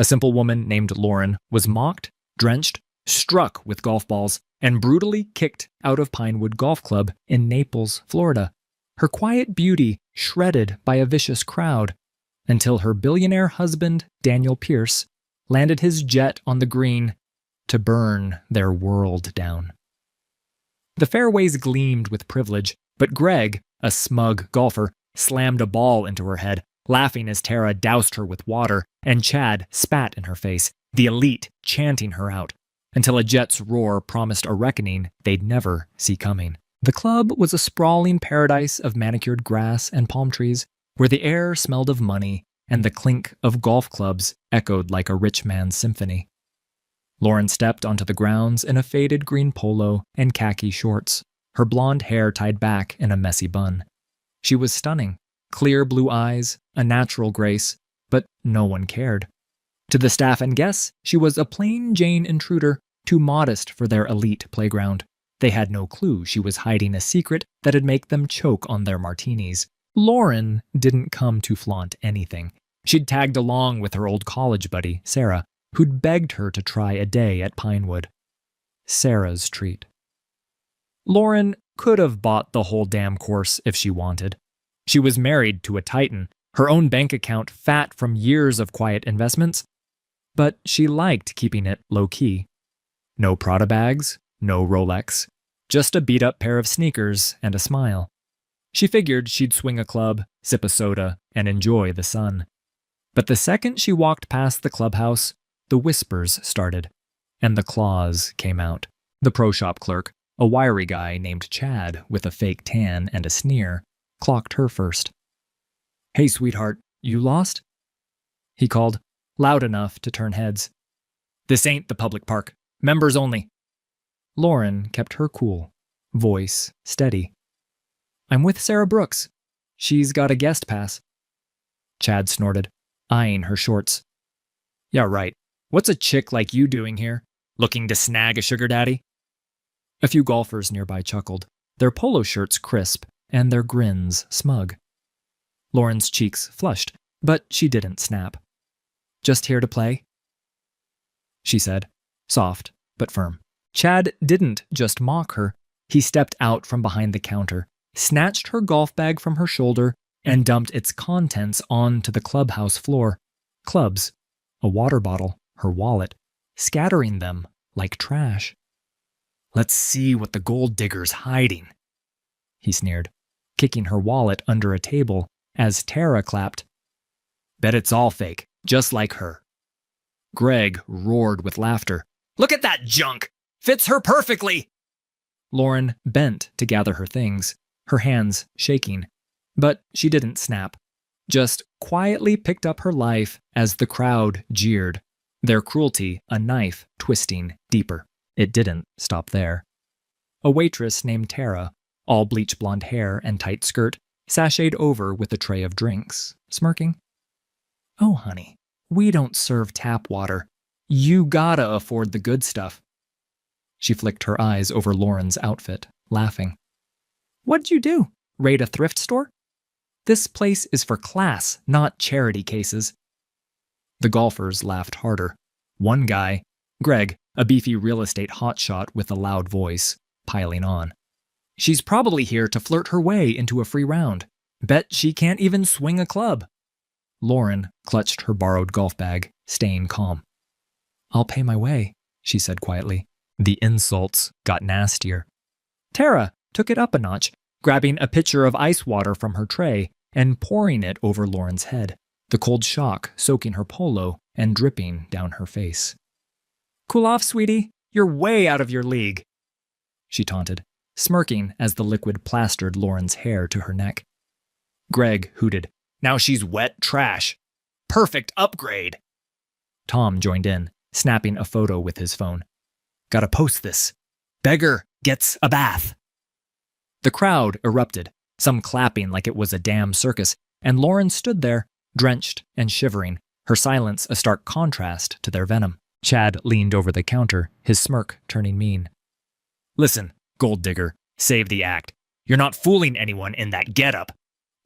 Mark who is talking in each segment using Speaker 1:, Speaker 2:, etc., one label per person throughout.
Speaker 1: A simple woman named Lauren was mocked, drenched, struck with golf balls, and brutally kicked out of Pinewood Golf Club in Naples, Florida. Her quiet beauty shredded by a vicious crowd, until her billionaire husband, Daniel Pierce, landed his jet on the green to burn their world down. The fairways gleamed with privilege, but Greg, a smug golfer, slammed a ball into her head, laughing as Tara doused her with water, and Chad spat in her face, the elite chanting her out, until a jet's roar promised a reckoning they'd never see coming. The club was a sprawling paradise of manicured grass and palm trees, where the air smelled of money and the clink of golf clubs echoed like a rich man's symphony. Lauren stepped onto the grounds in a faded green polo and khaki shorts, her blonde hair tied back in a messy bun. She was stunning, clear blue eyes, a natural grace, but no one cared. To the staff and guests, she was a plain Jane intruder, too modest for their elite playground. They had no clue she was hiding a secret that'd make them choke on their martinis. Lauren didn't come to flaunt anything. She'd tagged along with her old college buddy, Sarah, who'd begged her to try a day at Pinewood. Sarah's treat. Lauren could have bought the whole damn course if she wanted. She was married to a titan, her own bank account fat from years of quiet investments, but she liked keeping it low-key. No Prada bags, no Rolex, just a beat-up pair of sneakers and a smile. She figured she'd swing a club, sip a soda, and enjoy the sun. But the second she walked past the clubhouse, the whispers started, and the claws came out. The pro shop clerk, a wiry guy named Chad with a fake tan and a sneer, clocked her first. "Hey, sweetheart, you lost?" he called, loud enough to turn heads. "This ain't the public park. Members only." Lauren kept her cool, voice steady. "I'm with Sarah Brooks. She's got a guest pass." Chad snorted, eyeing her shorts. "Yeah, right. What's a chick like you doing here? Looking to snag a sugar daddy?" A few golfers nearby chuckled, their polo shirts crisp and their grins smug. Lauren's cheeks flushed, but she didn't snap. "Just here to play?" she said, soft but firm. Chad didn't just mock her. He stepped out from behind the counter, snatched her golf bag from her shoulder, and dumped its contents onto the clubhouse floor. Clubs, a water bottle, her wallet, scattering them like trash. "Let's see what the gold digger's hiding," he sneered, kicking her wallet under a table as Tara clapped. "Bet it's all fake, just like her." Greg roared with laughter. "Look at that junk! Fits her perfectly!" Lauren bent to gather her things, her hands shaking, but she didn't snap, just quietly picked up her life as the crowd jeered, their cruelty a knife twisting deeper. It didn't stop there. A waitress named Tara, all bleach blonde hair and tight skirt, sashayed over with a tray of drinks, smirking. "Oh, honey, we don't serve tap water. You gotta afford the good stuff." She flicked her eyes over Lauren's outfit, laughing. "What'd you do? Raid a thrift store? This place is for class, not charity cases." The golfers laughed harder. One guy, Greg, a beefy real estate hotshot with a loud voice, piling on. "She's probably here to flirt her way into a free round. Bet she can't even swing a club." Lauren clutched her borrowed golf bag, staying calm. "I'll pay my way," she said quietly. The insults got nastier. Tara took it up a notch, grabbing a pitcher of ice water from her tray and pouring it over Lauren's head, the cold shock soaking her polo and dripping down her face. "Cool off, sweetie. You're way out of your league," she taunted, smirking as the liquid plastered Lauren's hair to her neck. Greg hooted. "Now she's wet trash. Perfect upgrade." Tom joined in, snapping a photo with his phone. "Gotta post this. Beggar gets a bath." The crowd erupted, some clapping like it was a damn circus, and Lauren stood there, drenched and shivering, her silence a stark contrast to their venom. Chad leaned over the counter, his smirk turning mean. "Listen, gold digger, save the act. You're not fooling anyone in that getup.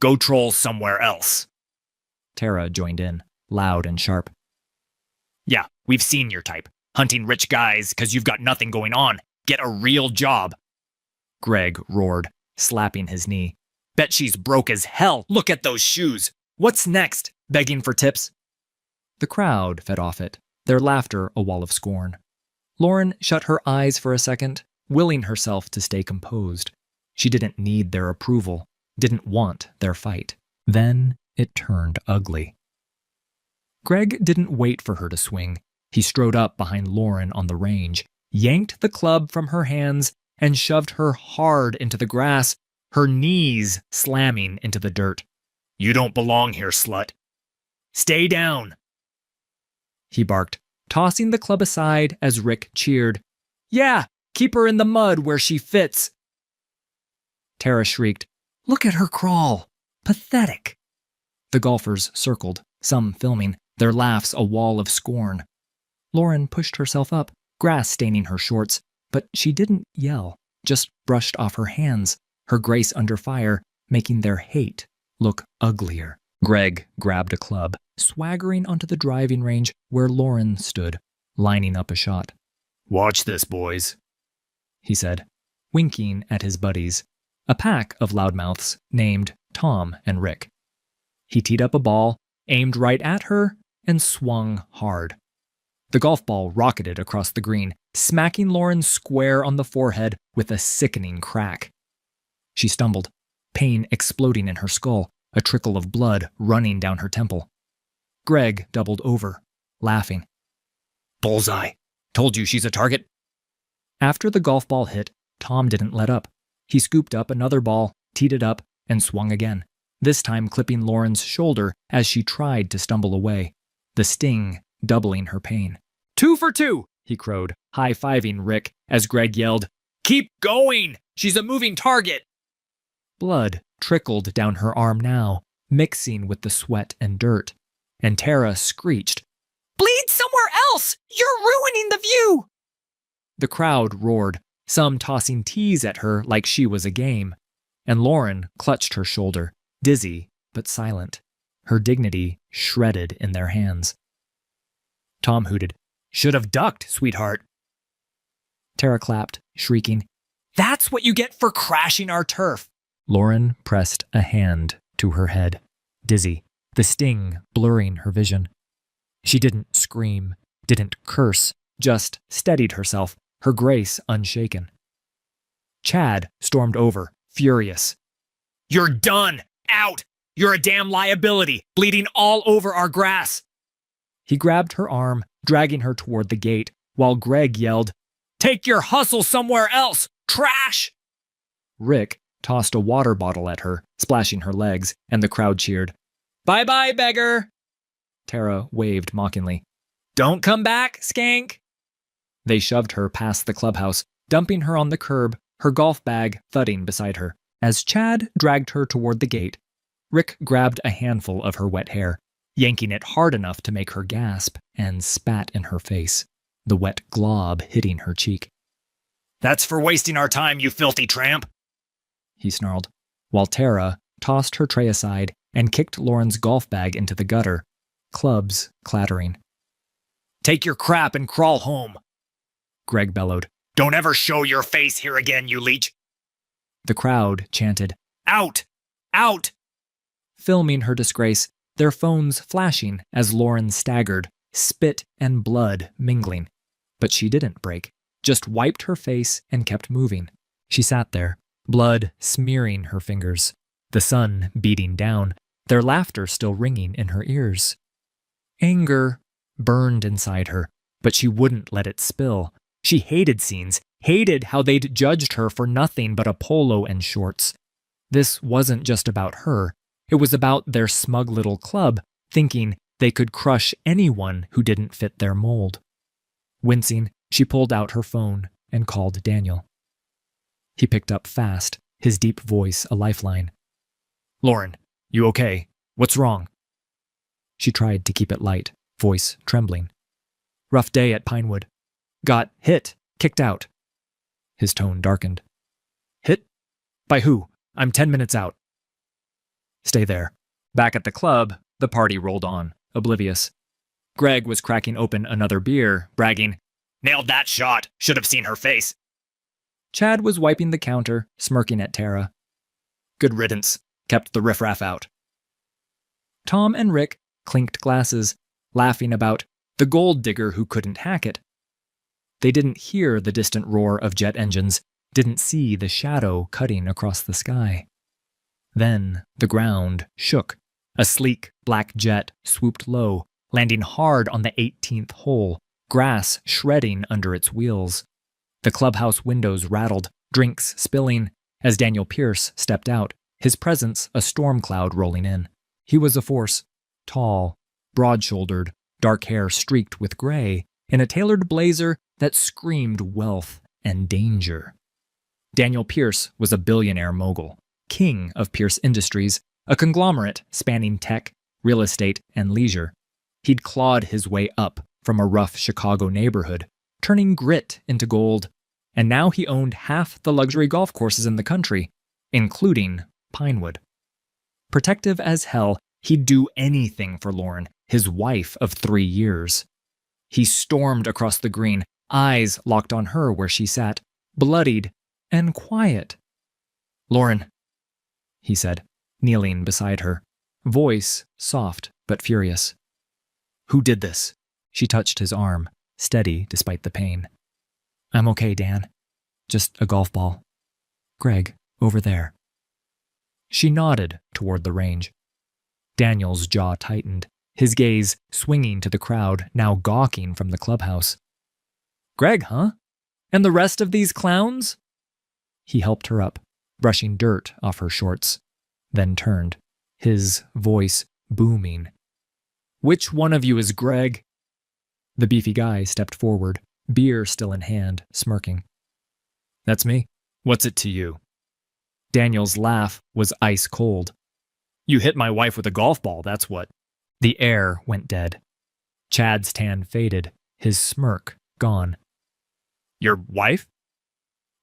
Speaker 1: Go troll somewhere else." Tara joined in, loud and sharp. Yeah, we've seen your type. Hunting rich guys because you've got nothing going on. Get a real job. Greg roared, slapping his knee. Bet she's broke as hell. Look at those shoes. What's next? Begging for tips? The crowd fed off it, their laughter a wall of scorn. Lauren shut her eyes for a second, willing herself to stay composed. She didn't need their approval, didn't want their fight. Then it turned ugly. Greg didn't wait for her to swing. He strode up behind Lauren on the range, yanked the club from her hands, and shoved her hard into the grass, her knees slamming into the dirt. You don't belong here, slut. Stay down. He barked, tossing the club aside as Rick cheered. Yeah, keep her in the mud where she fits. Tara shrieked, Look at her crawl. Pathetic. The golfers circled, some filming, their laughs a wall of scorn. Lauren pushed herself up, grass staining her shorts, but she didn't yell, just brushed off her hands, her grace under fire, making their hate look uglier. Greg grabbed a club, swaggering onto the driving range where Lauren stood, lining up a shot. Watch this, boys, he said, winking at his buddies, a pack of loudmouths named Tom and Rick. He teed up a ball, aimed right at her, and swung hard. The golf ball rocketed across the green, smacking Lauren square on the forehead with a sickening crack. She stumbled, pain exploding in her skull, a trickle of blood running down her temple. Greg doubled over, laughing. Bullseye. Told you she's a target. After the golf ball hit, Tom didn't let up. He scooped up another ball, teed it up, and swung again, this time clipping Lauren's shoulder as she tried to stumble away, the sting doubling her pain. 2 for 2, he crowed, high-fiving Rick as Greg yelled, Keep going! She's a moving target! Blood trickled down her arm now, mixing with the sweat and dirt, and Tara screeched, Bleed somewhere else! You're ruining the view! The crowd roared, some tossing teas at her like she was a game, and Lauren clutched her shoulder, dizzy but silent, her dignity shredded in their hands. Tom hooted, Should have ducked, sweetheart. Tara clapped, shrieking, That's what you get for crashing our turf. Lauren pressed a hand to her head, dizzy, the sting blurring her vision. She didn't scream, didn't curse, just steadied herself, her grace unshaken. Chad stormed over, furious. You're done! Out! You're a damn liability, bleeding all over our grass! He grabbed her arm, dragging her toward the gate, while Greg yelled, Take your hustle somewhere else! Trash! Rick tossed a water bottle at her, splashing her legs, and the crowd cheered. Bye-bye, beggar! Tara waved mockingly. Don't come back, skank! They shoved her past the clubhouse, dumping her on the curb, her golf bag thudding beside her. As Chad dragged her toward the gate, Rick grabbed a handful of her wet hair, yanking it hard enough to make her gasp, and spat in her face, the wet glob hitting her cheek. That's for wasting our time, you filthy tramp! He snarled, while Tara tossed her tray aside and kicked Lauren's golf bag into the gutter, clubs clattering. Take your crap and crawl home, Greg bellowed. Don't ever show your face here again, you leech! The crowd chanted, Out! Out! Filming her disgrace, their phones flashing as Lauren staggered, spit and blood mingling. But she didn't break, just wiped her face and kept moving. She sat there, blood smearing her fingers, the sun beating down, their laughter still ringing in her ears. Anger burned inside her, but she wouldn't let it spill. She hated scenes, hated how they'd judged her for nothing but a polo and shorts. This wasn't just about her. It was about their smug little club, thinking they could crush anyone who didn't fit their mold. Wincing, she pulled out her phone and called Daniel. He picked up fast, his deep voice a lifeline. Lauren, you okay? What's wrong? She tried to keep it light, voice trembling. Rough day at Pinewood. Got hit, kicked out. His tone darkened. Hit? By who? I'm 10 minutes out. Stay there. Back at the club, the party rolled on, oblivious. Greg was cracking open another beer, bragging, "Nailed that shot. Should have seen her face." Chad was wiping the counter, smirking at Tara. "Good riddance. Kept the riffraff out." Tom and Rick clinked glasses, laughing about the gold digger who couldn't hack it. They didn't hear the distant roar of jet engines, didn't see the shadow cutting across the sky. Then the ground shook. A sleek black jet swooped low, landing hard on the 18th hole, grass shredding under its wheels. The clubhouse windows rattled, drinks spilling, as Daniel Pierce stepped out, his presence a storm cloud rolling in. He was a force, tall, broad-shouldered, dark hair streaked with gray, in a tailored blazer that screamed wealth and danger. Daniel Pierce was a billionaire mogul, king of Pierce Industries, a conglomerate spanning tech, real estate, and leisure. He'd clawed his way up from a rough Chicago neighborhood, turning grit into gold, and now he owned half the luxury golf courses in the country, including Pinewood. Protective as hell, he'd do anything for Lauren, his wife of 3 years. He stormed across the green, eyes locked on her where she sat, bloodied and quiet. "Lauren," he said, kneeling beside her, voice soft but furious. "Who did this?" She touched his arm, steady despite the pain. "I'm okay, Dan. Just a golf ball. Greg, over there." She nodded toward the range. Daniel's jaw tightened, his gaze swinging to the crowd now gawking from the clubhouse. "Greg, huh? And the rest of these clowns?" He helped her up, brushing dirt off her shorts, then turned, his voice booming. "Which one of you is Greg?" The beefy guy stepped forward, beer still in hand, smirking. "That's me. What's it to you?" Daniel's laugh was ice cold. "You hit my wife with a golf ball, that's what." The air went dead. Chad's tan faded, his smirk gone. "Your wife?"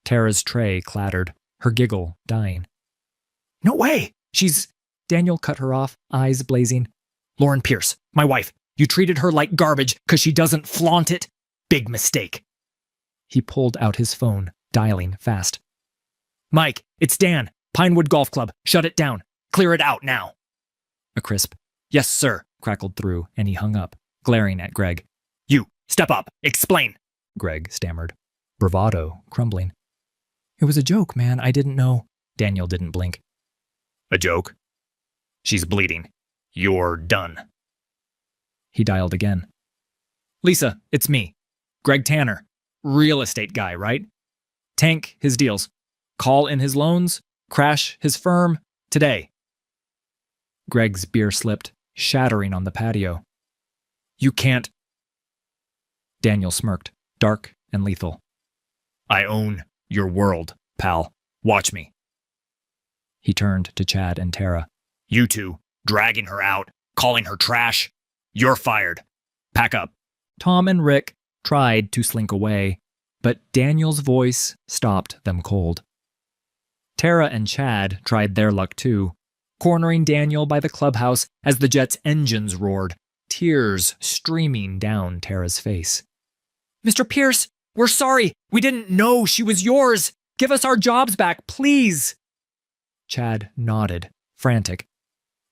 Speaker 1: Tara's tray clattered, her giggle dying. "No way! She's—" Daniel cut her off, eyes blazing. "Lauren Pierce, my wife. You treated her like garbage because she doesn't flaunt it. Big mistake." He pulled out his phone, dialing fast. "Mike, it's Dan. Pinewood Golf Club. Shut it down. Clear it out now." A crisp, "Yes, sir," crackled through, and he hung up, glaring at Greg. "You, step up. Explain," Greg stammered, bravado crumbling. "It was a joke, man. I didn't know." Daniel didn't blink. "A joke? She's bleeding. You're done." He dialed again. "Lisa, it's me. Greg Tanner. Real estate guy, right? Tank his deals. Call in his loans. Crash his firm. Today." Greg's beer slipped, shattering on the patio. "You can't." Daniel smirked, dark and lethal. "I own your world, pal. Watch me." He turned to Chad and Tara. "You two, dragging her out, calling her trash. You're fired. Pack up." Tom and Rick tried to slink away, but Daniel's voice stopped them cold. Tara and Chad tried their luck too, cornering Daniel by the clubhouse as the jet's engines roared, tears streaming down Tara's face. "Mr. Pierce, we're sorry. We didn't know she was yours. Give us our jobs back, please." Chad nodded, frantic.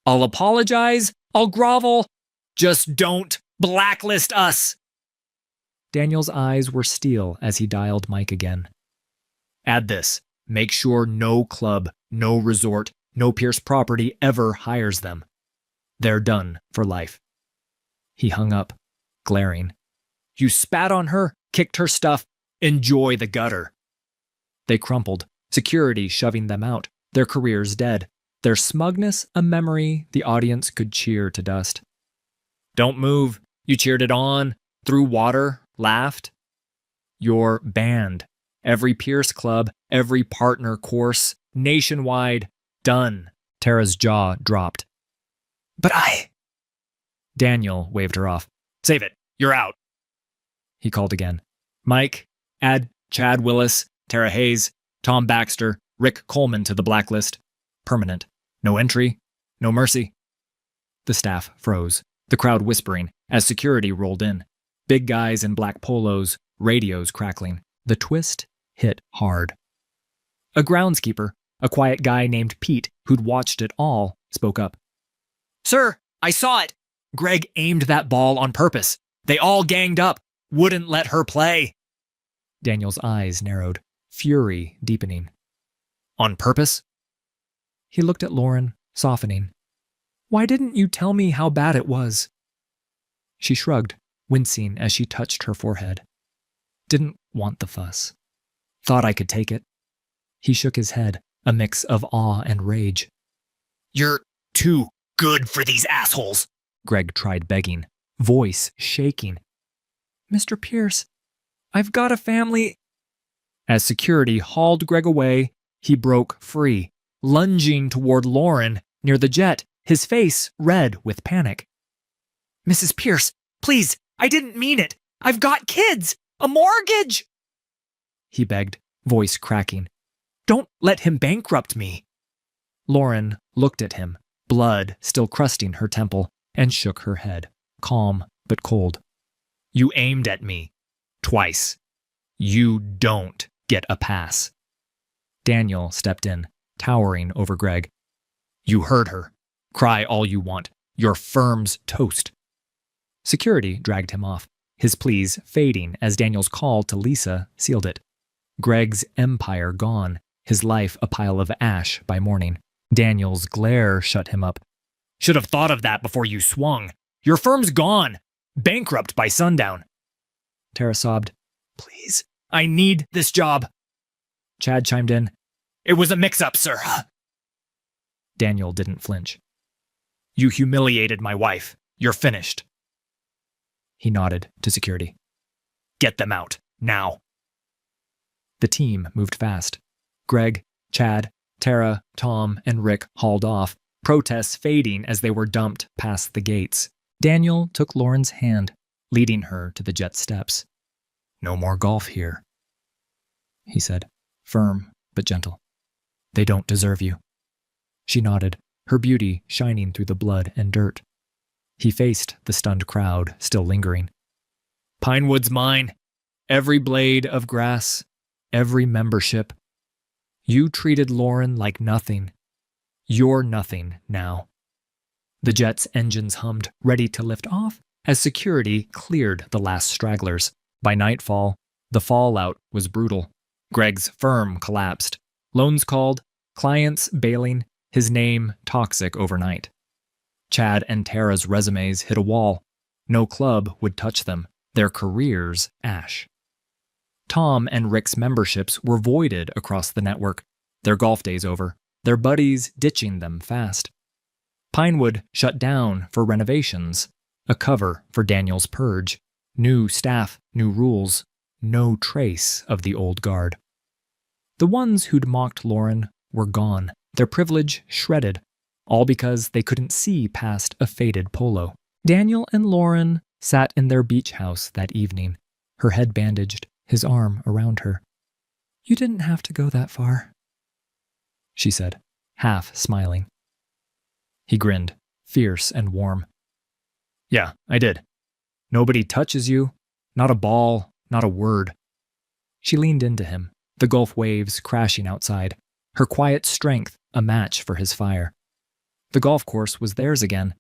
Speaker 1: "I'll apologize. I'll grovel. Just don't blacklist us." Daniel's eyes were steel as he dialed Mike again. "Add this. Make sure no club, no resort, no Pierce property ever hires them. They're done for life." He hung up, glaring. "You spat on her, kicked her stuff. Enjoy the gutter." They crumpled, security shoving them out, their careers dead, their smugness a memory the audience could cheer to dust. "Don't move. You cheered it on, threw water, laughed. You're banned. Every Pierce club, every partner course, nationwide, done." Tara's jaw dropped. "But I—" Daniel waved her off. "Save it. You're out." He called again. "Mike, add Chad Willis, Tara Hayes, Tom Baxter, Rick Coleman to the blacklist. Permanent. No entry, no mercy." The staff froze, The crowd whispering as security rolled in. Big guys in black polos, radios crackling. The twist hit hard. A groundskeeper, a quiet guy named Pete, who'd watched it all, spoke up. "Sir, I saw it. Greg aimed that ball on purpose. They all ganged up, wouldn't let her play." Daniel's eyes narrowed, fury deepening. "On purpose?" He looked at Lauren, softening. "Why didn't you tell me how bad it was?" She shrugged, wincing as she touched her forehead. "Didn't want the fuss. Thought I could take it." He shook his head, a mix of awe and rage. "You're too good for these assholes," Greg tried begging, voice shaking. "Mr. Pierce, I've got a family." As security hauled Greg away, he broke free, lunging toward Lauren near the jet, his face red with panic. "Mrs. Pierce, please, I didn't mean it. I've got kids, a mortgage," he begged, voice cracking. "Don't let him bankrupt me." Lauren looked at him, blood still crusting her temple, and shook her head, calm but cold. "You aimed at me. Twice. You don't get a pass." Daniel stepped in, towering over Greg. "You heard her. Cry all you want. Your firm's toast." Security dragged him off, his pleas fading as Daniel's call to Lisa sealed it. Greg's empire gone, his life a pile of ash by morning. Daniel's glare shut him up. "Should have thought of that before you swung. Your firm's gone. Bankrupt by sundown." Tara sobbed. "Please, I need this job." Chad chimed in. "It was a mix-up, sir." Daniel didn't flinch. "You humiliated my wife. You're finished." He nodded to security. "Get them out, now." The team moved fast. Greg, Chad, Tara, Tom, and Rick hauled off, protests fading as they were dumped past the gates. Daniel took Lauren's hand, leading her to the jet steps. "No more golf here," he said, firm but gentle. "They don't deserve you." She nodded, her beauty shining through the blood and dirt. He faced the stunned crowd, still lingering. "Pinewood's mine. Every blade of grass, every membership. You treated Lauren like nothing. You're nothing now." The jet's engines hummed, ready to lift off, as security cleared the last stragglers. By nightfall, the fallout was brutal. Greg's firm collapsed. Loans called, clients bailing, his name toxic overnight. Chad and Tara's resumes hit a wall. No club would touch them, their careers ash. Tom and Rick's memberships were voided across the network, their golf days over, their buddies ditching them fast. Pinewood shut down for renovations, a cover for Daniel's purge. New staff, new rules, no trace of the old guard. The ones who'd mocked Lauren were gone, their privilege shredded, all because they couldn't see past a faded polo. Daniel and Lauren sat in their beach house that evening, her head bandaged, his arm around her. "You didn't have to go that far," she said, half smiling. He grinned, fierce and warm. "Yeah, I did. Nobody touches you, not a ball, not a word." She leaned into him, the Gulf waves crashing outside, her quiet strength a match for his fire. The golf course was theirs again,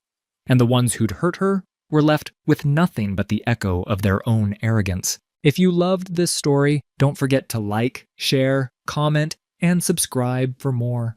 Speaker 1: and the ones who'd hurt her were left with nothing but the echo of their own arrogance. If you loved this story, don't forget to like, share, comment, and subscribe for more.